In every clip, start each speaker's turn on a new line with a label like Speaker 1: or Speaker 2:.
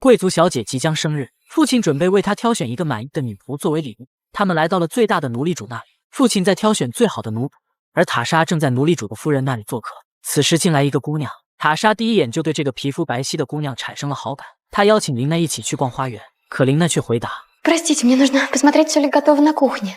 Speaker 1: 贵族小姐即将生日，父亲准备为她挑选一个满意的女仆作为礼物。他们来到了最大的奴隶主那里，父亲在挑选最好的奴仆，而塔莎正在奴隶主的夫人那里做客。此时进来一个姑娘，塔莎第一眼就对这个皮肤白皙的姑娘产生了好感。她邀请琳娜一起去逛花园，可琳娜却回答
Speaker 2: Простите, мне нужно посмотреть, все ли готово на кухне。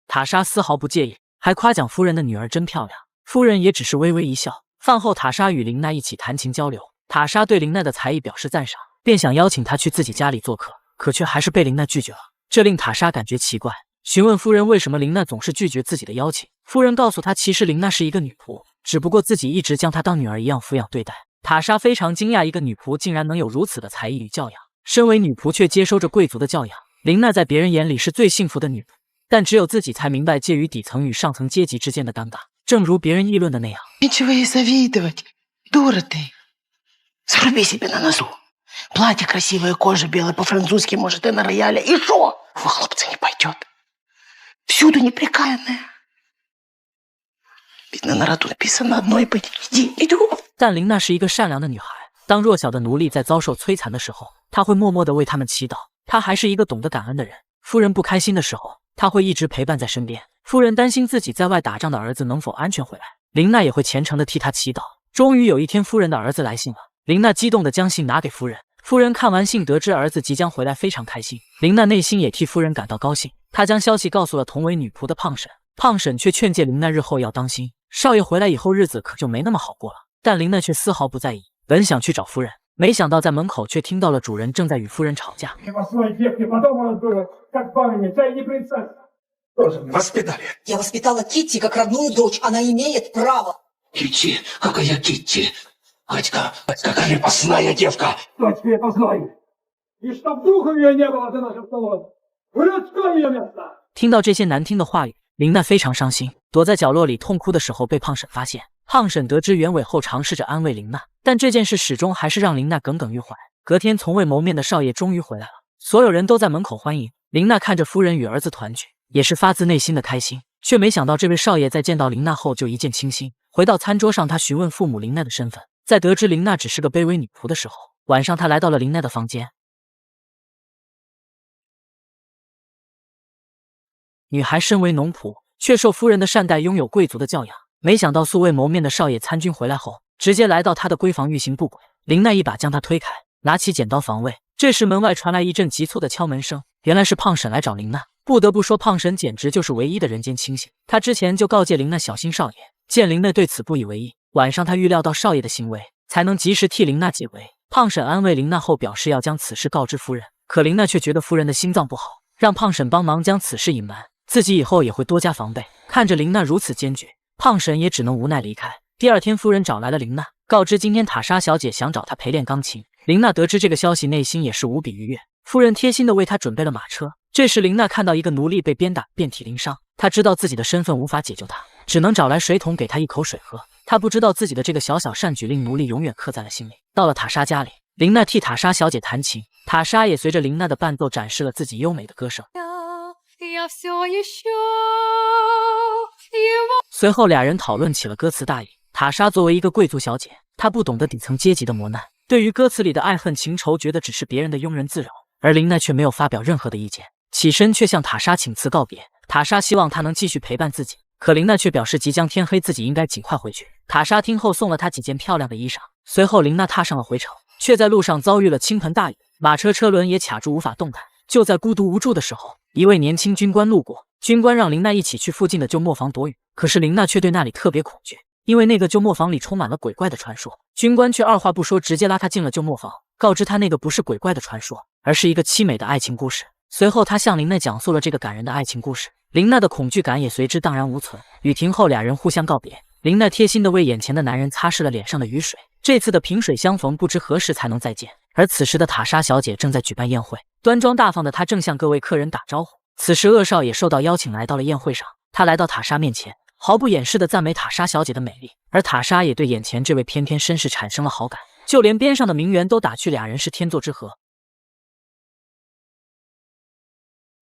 Speaker 1: 塔莎丝毫不介意，还夸奖夫人的女儿真漂亮。夫人也只是微微一笑。饭后，塔莎与琳娜一起弹琴交流。塔莎对琳娜的才艺表示赞赏，便想邀请她去自己家里做客，可却还是被琳娜拒绝了。这令塔莎感觉奇怪，询问夫人为什么琳娜总是拒绝自己的邀请。夫人告诉她，其实琳娜是一个女仆，只不过自己一直将她当女儿一样抚养对待。塔莎非常惊讶，一个女仆竟然能有如此的才艺与教养，身为女仆却接收着贵族的教养。琳娜在别人眼里是最幸福的女仆，但只有自己才明白介于底层与上层阶级之间的尴尬。正如别人议论的那样
Speaker 3: Нечего ей завидовать, дура ты. Заруби себе на носу. Платье красивое, кожа белая, по-французски, может, и на рояле. И шо? В хлопцы не пойдет. Всюду неприкаянная. Видно, на роду написано одно и пойти. Иди, иди.
Speaker 1: 但琳娜是一个善良的女孩，当弱小的奴隶在遭受摧残的时候，她会默默地为他们祈祷。她还是一个懂得感恩的人。夫人不开心的时候，她会一直陪伴在身边。夫人担心自己在外打仗的儿子能否安全回来，琳娜也会虔诚地替他祈祷。终于有一天，夫人的儿子来信了，琳娜激动地将信拿给夫人。夫人看完信，得知儿子即将回来，非常开心。琳娜内心也替夫人感到高兴，她将消息告诉了同为女仆的胖婶。胖婶却劝诫琳娜日后要当心，少爷回来以后日子可就没那么好过了。但琳娜却丝毫不在意，本想去找夫人，没想到在门口却听到了主人正在与夫人吵架。
Speaker 4: Воспитали.
Speaker 5: Я воспитала Китти как родную дочь. Она имеет право.
Speaker 4: Китти, какая Китти? Катька, крепостная девка.
Speaker 6: Дочь крепостной. И чтоб духу ее не было за нашим столом. В людском ее место.
Speaker 1: 听到这些难听的话语，琳娜非常伤心，躲在角落里痛哭的时候被胖婶发现。胖婶得知原委后，尝试着安慰琳娜，但这件事始终还是让琳娜耿耿于怀。隔天，从未谋面的少爷终于回来了，所有人都在门口欢迎。琳娜看着夫人与儿子团聚，也是发自内心的开心，却没想到这位少爷在见到琳娜后就一见倾心。回到餐桌上，他询问父母琳娜的身份，在得知琳娜只是个卑微女仆的时候，晚上他来到了琳娜的房间。女孩身为农仆，却受夫人的善待，拥有贵族的教养。没想到素未谋面的少爷参军回来后，直接来到她的闺房欲行不轨。琳娜一把将他推开，拿起剪刀防卫。这时门外传来一阵急促的敲门声，原来是胖婶来找琳娜。不得不说，胖婶简直就是唯一的人间清醒。她之前就告诫琳娜小心少爷，见琳娜对此不以为意。晚上她预料到少爷的行为，才能及时替琳娜解围。胖婶安慰琳娜后，表示要将此事告知夫人，可琳娜却觉得夫人的心脏不好，让胖婶帮忙将此事隐瞒，自己以后也会多加防备。看着琳娜如此坚决，胖婶也只能无奈离开。第二天，夫人找来了琳娜，告知今天塔莎小姐想找她陪练钢琴。琳娜得知这个消息，内心也是无比愉悦。夫人贴心地为她准备了马车。这时，琳娜看到一个奴隶被鞭打遍体鳞伤，她知道自己的身份无法解救他，只能找来水桶给他一口水喝。她不知道自己的这个小小善举令奴隶永远刻在了心里。到了塔莎家里，琳娜替塔莎小姐弹琴，塔莎也随着琳娜的伴奏展示了自己优美的歌声。随后俩人讨论起了歌词大意。塔莎作为一个贵族小姐，她不懂得底层阶级的磨难，对于歌词里的爱恨情仇觉得只是别人的庸人自扰，而琳娜却没有发表任何的意见，起身却向塔莎请辞告别。塔莎希望她能继续陪伴自己，可琳娜却表示即将天黑，自己应该尽快回去。塔莎听后送了她几件漂亮的衣裳。随后琳娜踏上了回城，却在路上遭遇了倾盆大雨，马车车轮也卡住无法动弹。就在孤独无助的时候，一位年轻军官路过，军官让琳娜一起去附近的旧磨坊躲雨，可是琳娜却对那里特别恐惧，因为那个旧磨坊里充满了鬼怪的传说。军官却二话不说，直接拉她进了旧磨坊，告知她那个不是鬼怪的传说，而是一个凄美的爱情故事。随后他向琳娜讲述了这个感人的爱情故事，琳娜的恐惧感也随之荡然无存。雨停后，俩人互相告别，琳娜贴心地为眼前的男人擦拭了脸上的雨水。这次的萍水相逢，不知何时才能再见。而此时的塔莎小姐正在举办宴会，端庄大方的她正向各位客人打招呼。此时恶少也受到邀请来到了宴会上，他来到塔莎面前，毫不掩饰地赞美塔莎小姐的美丽，而塔莎也对眼前这位翩翩绅士产生了好感，就连边上的名媛都打趣俩人是天作之合。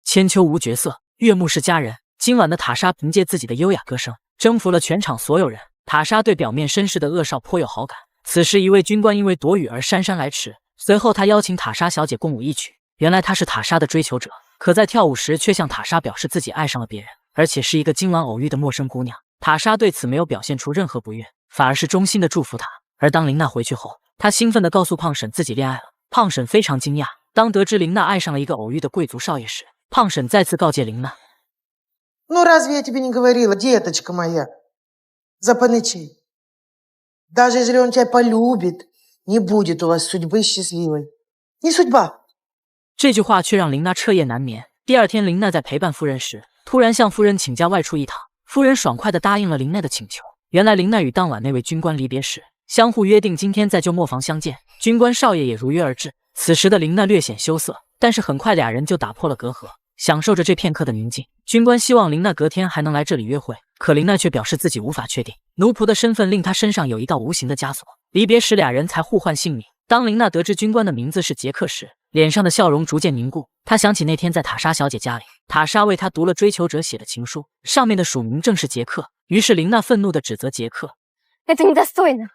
Speaker 1: 千秋无绝色，悦目是佳人。今晚的塔莎凭借自己的优雅歌声征服了全场所有人。塔莎对表面绅士的恶少颇有好感，此时一位军官因为躲雨而姗姗来迟，随后他邀请塔莎小姐共舞一曲。原来他是塔莎的追求者，可在跳舞时却向塔莎表示自己爱上了别人，而且是一个今晚偶遇的陌生姑娘。塔莎对此没有表现出任何不悦，反而是衷心的祝福他。而当琳娜回去后，她兴奋地告诉胖婶自己恋爱了。胖婶非常惊讶，当得知琳娜爱上了一个偶遇的贵族少爷时，胖婶再次告诫琳娜
Speaker 3: Ну, разве я тебе не говорила, деточка моя, за панычей? Даже если он тебя полюбит, не будет у вас судьбы счастливой. Не судьба.
Speaker 1: 这句话却让琳娜彻夜难眠。第二天，琳娜在陪伴夫人时，突然向夫人请假外出一趟。夫人爽快地答应了琳娜的请求。原来琳娜与当晚那位军官离别时，相互约定今天在旧磨坊相见。军官少爷也如约而至。此时的琳娜略显羞涩，但是很快俩人就打破了隔阂，享受着这片刻的宁静。军官希望琳娜隔天还能来这里约会，可琳娜却表示自己无法确定。奴仆的身份令她身上有一道无形的枷锁。离别时，俩人才互换姓名。当琳娜得知军官的名字是杰克时，脸上的笑容逐渐凝固。她想起那天在塔莎小姐家里，塔莎为她读了追求者写的情书，上面的署名正是杰克。于是琳娜愤怒地指责杰克，
Speaker 2: Это недостойно.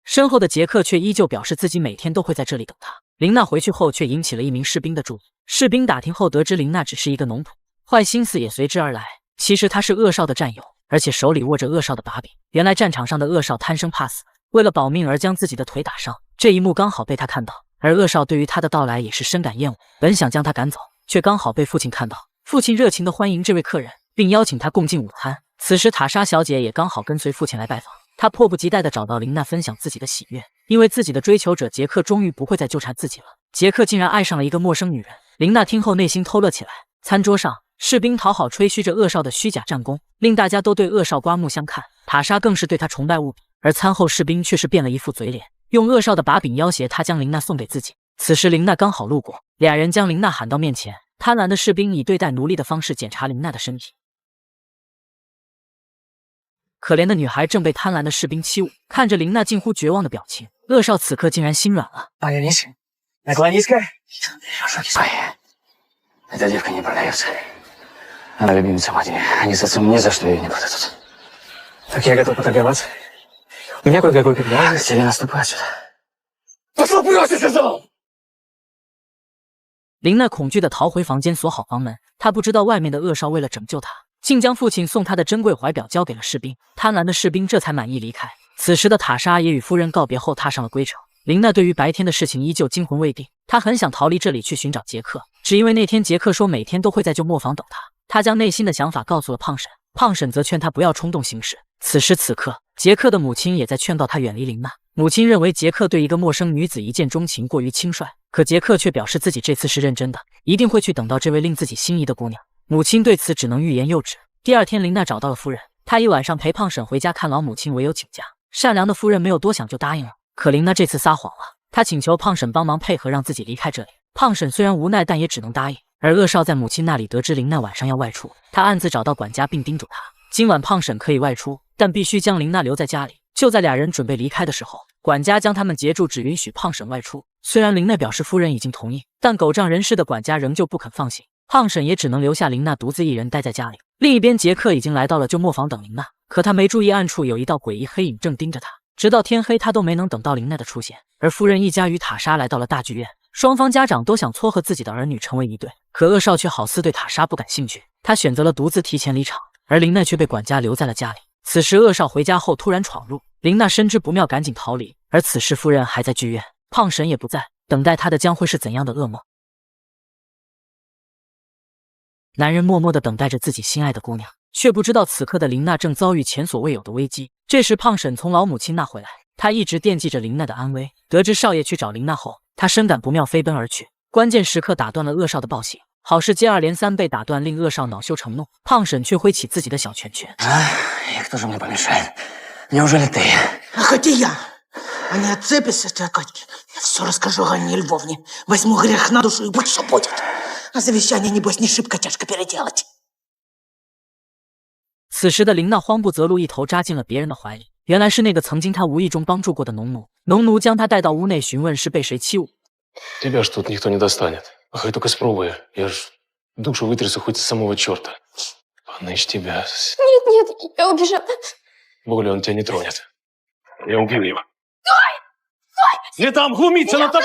Speaker 1: 身后的杰克却依旧表示自己每天都会在这里等她。琳娜回去后却引起了一名士兵的注意。士兵打听后得知琳娜只是一个农仆，坏心思也随之而来。其实她是恶少的战友，而且手里握着恶少的把柄。原来战场上的恶少贪生怕死，为了保命而将自己的腿打伤。这一幕刚好被他看到，而恶少对于他的到来也是深感厌恶，本想将他赶走，却刚好被父亲看到。父亲热情地欢迎这位客人，并邀请他共进午餐。此时塔莎小姐也刚好跟随父亲来拜访。她迫不及待地找到琳娜分享自己的喜悦，因为自己的追求者杰克终于不会再纠缠自己了。杰克竟然爱上了一个陌生女人。琳娜听后内心偷乐起来。餐桌上，士兵讨好吹嘘着恶少的虚假战功，令大家都对恶少刮目相看。塔莎更是对他崇拜无比。而餐后士兵却是变了一副嘴脸，用恶少的把柄要挟他将琳娜送给自己。此时琳娜刚好路过，俩人将琳娜喊到面前。贪婪的士兵以对待奴隶的方式检查琳娜的身体。可怜的女孩正被贪婪的士兵欺侮，看着琳娜近乎绝望的表情，恶少此刻竟然心软了。
Speaker 4: Повернись, наклонись-ка. Ой, эта девка не продается. Она любимица матери. Они с отцом ни за что ее не продадут. Так я готов поторговаться. У меня кое-какой капитал. Тебе наступай отсюда. Пошел прочь, я сказал!
Speaker 1: 琳娜恐惧地逃回房间，锁好房门。她不知道外面的恶少为了拯救她，竟将父亲送她的珍贵怀表交给了士兵。贪婪的士兵这才满意离开。此时的塔莎也与夫人告别后踏上了归程。琳娜对于白天的事情依旧惊魂未定，她很想逃离这里去寻找杰克，只因为那天杰克说每天都会在旧磨坊等她。她将内心的想法告诉了胖婶，胖婶则劝她不要冲动行事。此时此刻，杰克的母亲也在劝告她远离琳娜。母亲认为杰克对一个陌生女子一见钟情过于轻率，可杰克却表示自己这次是认真的，一定会去等到这位令自己心仪的姑娘。母亲对此只能欲言又止。第二天，琳娜找到了夫人，她一晚上陪胖婶回家看老母亲，唯有请假。善良的夫人没有多想就答应了。可琳娜这次撒谎了，她请求胖婶帮忙配合，让自己离开这里。胖婶虽然无奈，但也只能答应。而恶少在母亲那里得知琳娜晚上要外出，他暗自找到管家并叮嘱她，今晚胖婶可以外出，但必须将琳娜留在家里。就在俩人准备离开的时候，管家将他们截住，只允许胖婶外出。虽然琳娜表示夫人已经同意，但狗仗人势的管家仍旧不肯放行。胖婶也只能留下琳娜独自一人待在家里。另一边，杰克已经来到了旧磨坊等琳娜，可他没注意暗处有一道诡异黑影正盯着他，直到天黑他都没能等到琳娜的出现。而夫人一家与塔莎来到了大剧院，双方家长都想撮合自己的儿女成为一对，可恶少却好似对塔莎不感兴趣，他选择了独自提前离场，而琳娜却被管家留在了家里。此时恶少回家后突然闯入，琳娜深知不妙，赶紧逃离。而此时夫人还在剧院，胖婶也不在，等待她的将会是怎样的噩梦？男人默默地等待着自己心爱的姑娘，却不知道此刻的琳娜正遭遇前所未有的危机。这时胖婶从老母亲那回来，她一直惦记着琳娜的安危。得知少爷去找琳娜后，她深感不妙，飞奔而去。关键时刻打断了恶少的暴行，好事接二连三被打断，令恶少恼羞成怒。胖婶却挥起自己的小拳拳。
Speaker 4: И кто же мне помешает? Неужели ты?
Speaker 3: А хотя я. А не отцепишься ты от Катьки. Я все расскажу Ганне Львовне. Возьму грех на душу и будь что будет. А завещание, небось, не шибко тяжко переделать.
Speaker 1: 此时的琳娜慌不择路，一头扎进了别人的怀里。原来是那个曾经她无意中帮助过的农奴。农奴将她带到屋内询问是被谁欺侮。
Speaker 7: Тебя ж тут никто не достанет. Ах, я только спробую. Я ж душу вытрясу хоть с самого черта. Паныч тебя.
Speaker 2: Нет, нет, я убежала.
Speaker 7: Более он тебя не тронет. Я убью его. Не дам глумиться над тобой!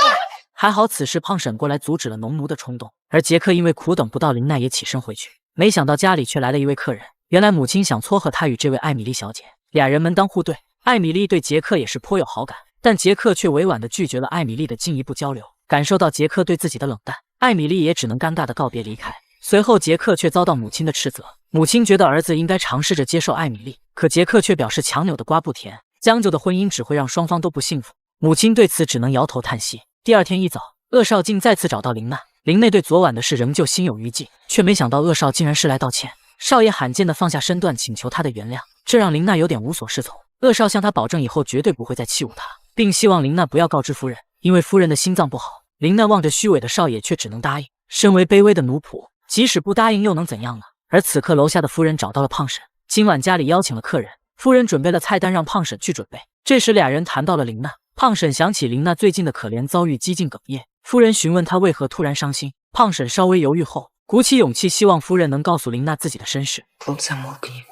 Speaker 1: 还好此时胖婶过来阻止了农奴的冲动，而杰克因为苦等不到林奈也起身回去，没想到家里却来了一位客人。原来母亲想撮合他与这位艾米丽小姐，俩人门当户对。艾米丽对杰克也是颇有好感，但杰克却委婉地拒绝了艾米丽的进一步交流。感受到杰克对自己的冷淡，艾米丽也只能尴尬地告别离开。随后杰克却遭到母亲的斥责，母亲觉得儿子应该尝试着接受艾米丽，可杰克却表示强扭的瓜不甜，将就的婚姻只会让双方都不幸福。母亲对此只能摇头叹息。第二天一早，鄂少竟再次找到林娜，林内对昨晚的事仍旧心有余悸，却没想到鄂少竟然是来道歉。少爷罕见地放下身段请求他的原谅，这让林娜有点无所适从。鄂少向他保证以后绝对不会再欺侮他，并希望林娜不要告知夫人，因为夫人的心脏不好。林娜望着虚伪的少爷，却只能答应。身为卑微的奴仆，即使不答应又能怎样呢？而此刻楼下的夫人找到了胖婶，今晚家里邀请了客人，夫人准备了菜单让胖婶去准备。这时俩人谈到了林娜，胖婶想起林娜最近的可怜遭遇，几近哽咽。夫人询问她为何突然伤心，胖婶稍微犹豫后，鼓起勇气，希望夫人能告诉林娜自己的身世。
Speaker 5: Плут, замолкни.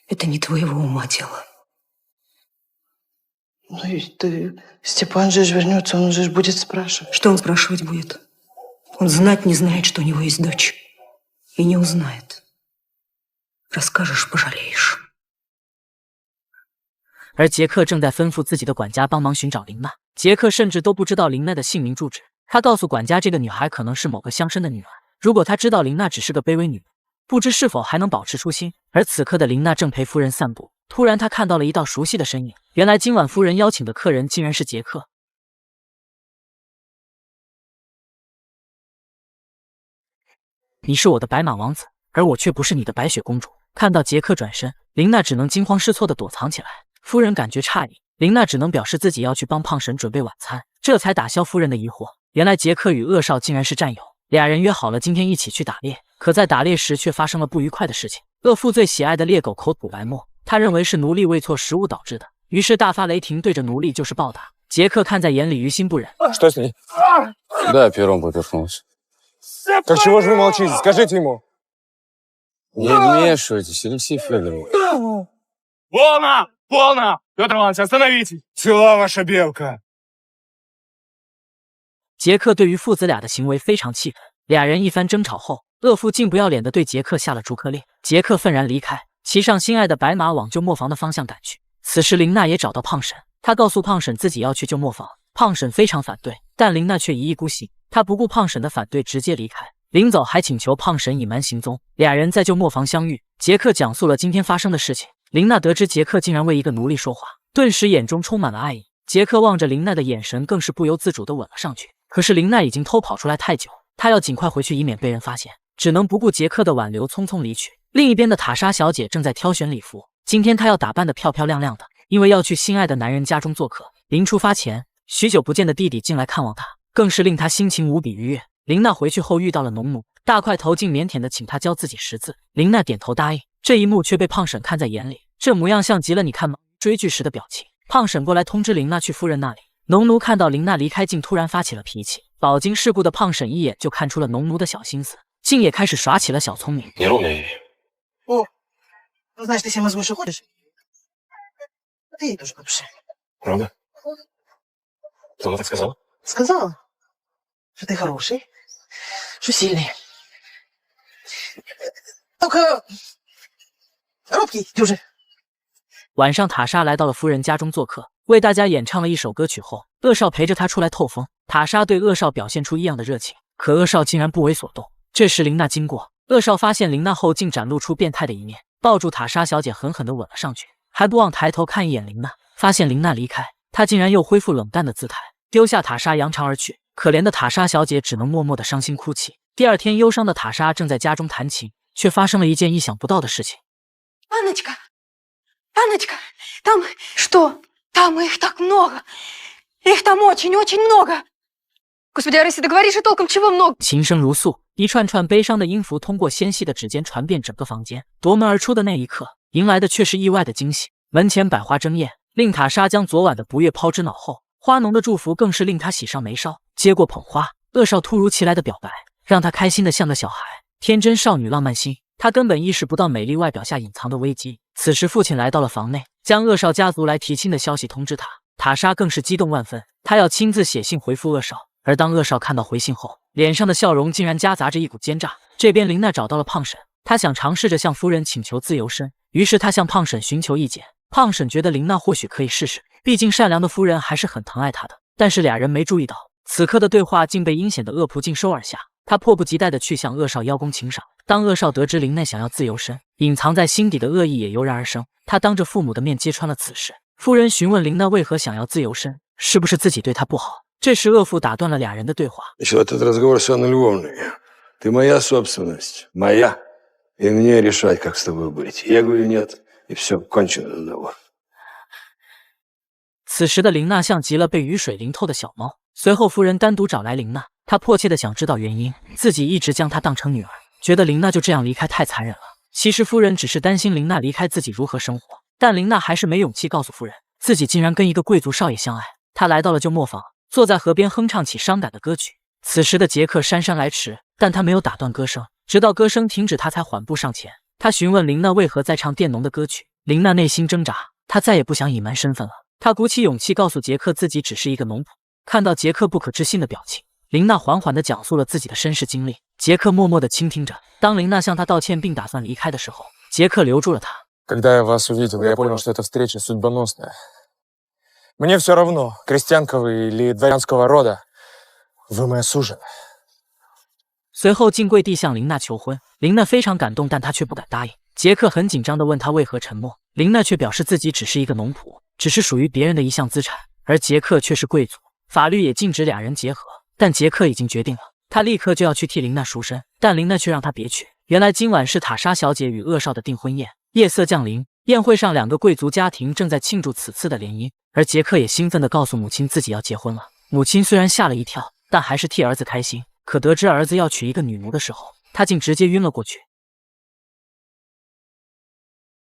Speaker 5: Это не твоего ума дело.
Speaker 3: Ну и ты... Степан же вернется, он же будет спрашивать.
Speaker 5: Что он спрашивать будет? Он знать не знает, что у него есть дочь. И не узнает. Расскажешь, пожалеешь.
Speaker 1: 而杰克正在吩咐自己的管家帮忙寻找林娜，杰克甚至都不知道林娜的姓名住址。他告诉管家，这个女孩可能是某个乡绅的女儿。如果他知道林娜只是个卑微女人，不知是否还能保持初心。而此刻的林娜正陪夫人散步，突然她看到了一道熟悉的身影。原来今晚夫人邀请的客人竟然是杰克。你是我的白马王子，而我却不是你的白雪公主。看到杰克转身，林娜只能惊慌失措地躲藏起来。夫人感觉诧异，林娜只能表示自己要去帮胖婶准备晚餐，这才打消夫人的疑惑。原来杰克与鄂少竟然是战友，俩人约好了今天一起去打猎。可在打猎时却发生了不愉快的事情。鄂父最喜爱的猎狗口吐白沫，他认为是奴隶喂错食物导致的，于是大发雷霆，对着奴隶就是暴打。杰克看在眼里，于心不忍。
Speaker 8: Что с ней? Да, пером поперхнулся. Так чего же вы молчите? Скажите ему. Не вмешивайтесь, Алексей Федорович.
Speaker 6: Полно! Полно! Петр Иванович, остановитесь! Цела ваша белка!
Speaker 1: 杰克对于父子俩的行为非常气愤，俩人一番争吵后，鄂父竟不要脸地对杰克下了逐客令。杰克愤然离开，骑上心爱的白马往旧磨坊的方向赶去。此时林娜也找到胖婶，她告诉胖婶自己要去旧磨坊，胖婶非常反对，但林娜却一意孤行，她不顾胖婶的反对直接离开。临走还请求胖婶隐瞒行踪。俩人在旧磨坊相遇，杰克讲述了今天发生的事情。林娜得知杰克竟然为一个奴隶说话，顿时眼中充满了爱意。杰克望着林娜的眼神更是不由自主地吻了上去。可是林娜已经偷跑出来太久，她要尽快回去，以免被人发现，只能不顾杰克的挽留，匆匆离去。另一边的塔莎小姐正在挑选礼服，今天她要打扮得漂漂亮亮的，因为要去心爱的男人家中做客。临出发前，许久不见的弟弟进来看望她，更是令她心情无比愉悦。林娜回去后遇到了农奴，大块头竟腼腆地请她教自己识字。林娜点头答应，这一幕却被胖婶看在眼里，这模样像极了你看追剧时的表情。胖婶过来通知林娜去夫人那里。农奴看到林娜离开，竟突然发起了脾气。饱经世故的胖婶一眼就看出了农奴的小心思，竟也开始耍起了小聪明。
Speaker 7: Не ровно.
Speaker 3: О, ну значит, ты 7 раз выше ходишь? Ты ей тоже по душе.
Speaker 7: Правда? Кто она так сказала?
Speaker 3: Сказала, что ты хороший, что сильный. Только робкий дюжи.
Speaker 1: 晚上塔莎来到了夫人家中做客，为大家演唱了一首歌曲后，鄂少陪着她出来透风。塔莎对鄂少表现出异样的热情，可鄂少竟然不为所动。这时林娜经过，鄂少发现林娜后竟展露出变态的一面，抱住塔莎小姐狠狠地吻了上去，还不忘抬头看一眼林娜。发现林娜离开，他竟然又恢复冷淡的姿态，丢下塔莎扬长而去。可怜的塔莎小姐只能默默地伤心哭泣。第二天，忧伤的塔莎正在家中弹琴，却发生了一件意想不到的事情。
Speaker 2: Анночка, Анночка, там что? Там их так много. Их там очень-очень много. Господи, Арыси, да говоришь и толком чего много?
Speaker 1: 琴声如诉，一串串悲伤的音符通过纤细的指尖传遍整个房间。夺门而出的那一刻，迎来的却是意外的惊喜。门前百花争艳，令塔莎将昨晚的不悦抛之脑后。花农的祝福更是令她喜上眉梢。接过捧花，鄂少突如其来的表白，让她开心的像个小孩。天真少女浪漫心，她根本意识不到美丽外表下隐藏的危机。此时父亲来到了房内，将恶少家族来提亲的消息通知他。塔莎更是激动万分，他要亲自写信回复恶少。而当恶少看到回信后，脸上的笑容竟然夹杂着一股奸诈。这边林娜找到了胖婶，她想尝试着向夫人请求自由身，于是她向胖婶寻求意见。胖婶觉得林娜或许可以试试，毕竟善良的夫人还是很疼爱她的。但是俩人没注意到，此刻的对话竟被阴险的恶仆尽收耳下。他迫不及待地去向恶少邀功请赏。当恶少得知林奈想要自由身，隐藏在心底的恶意也油然而生。他当着父母的面揭穿了此事。夫人询问林奈为何想要自由身，是不是自己对她不好？这时恶妇打断了俩人的对话。
Speaker 9: Этот разговор совершенно любовный. Ты моя собственность, моя, и мне решать, как с тобой быть. Я говорю нет, и все, кончен разговор.
Speaker 1: 此时的林娜像极了被雨水淋透的小猫。随后夫人单独找来林娜，她迫切地想知道原因，自己一直将她当成女儿，觉得林娜就这样离开太残忍了。其实夫人只是担心林娜离开自己如何生活，但林娜还是没勇气告诉夫人，自己竟然跟一个贵族少爷相爱。她来到了旧磨坊，坐在河边哼唱起伤感的歌曲。此时的杰克姗姗来迟，但他没有打断歌声，直到歌声停止，他才缓步上前。他询问林娜为何在唱佃农的歌曲。林娜内心挣扎，她再也不想隐瞒身份了。她鼓起勇气告诉杰克自己只是一个农仆。看到杰克不可置信的表情，林娜缓缓地讲述了自己的身世经历。杰克默默地倾听着。当林娜向他道歉并打算离开的时候，杰克留住了他。
Speaker 8: Когда я вас увидел, я понял, что эта встреча судьбоносная. Мне все равно, крестьянка вы или дворянского рода, вы моя суженая.
Speaker 1: 随后敬跪地向林娜求婚。林娜非常感动，但她却不敢答应。杰克很紧张地问她为何沉默，林娜却表示自己只是一个农仆，只是属于别人的一项资产，而杰克却是贵族。法律也禁止俩人结合，但杰克已经决定了，他立刻就要去替林娜赎身，但林娜却让他别去。原来今晚是塔莎小姐与恶少的订婚宴，夜色降临，宴会上两个贵族家庭正在庆祝此次的联姻，而杰克也兴奋地告诉母亲自己要结婚了。母亲虽然吓了一跳，但还是替儿子开心。可得知儿子要娶一个女奴的时候，他竟直接晕了过去。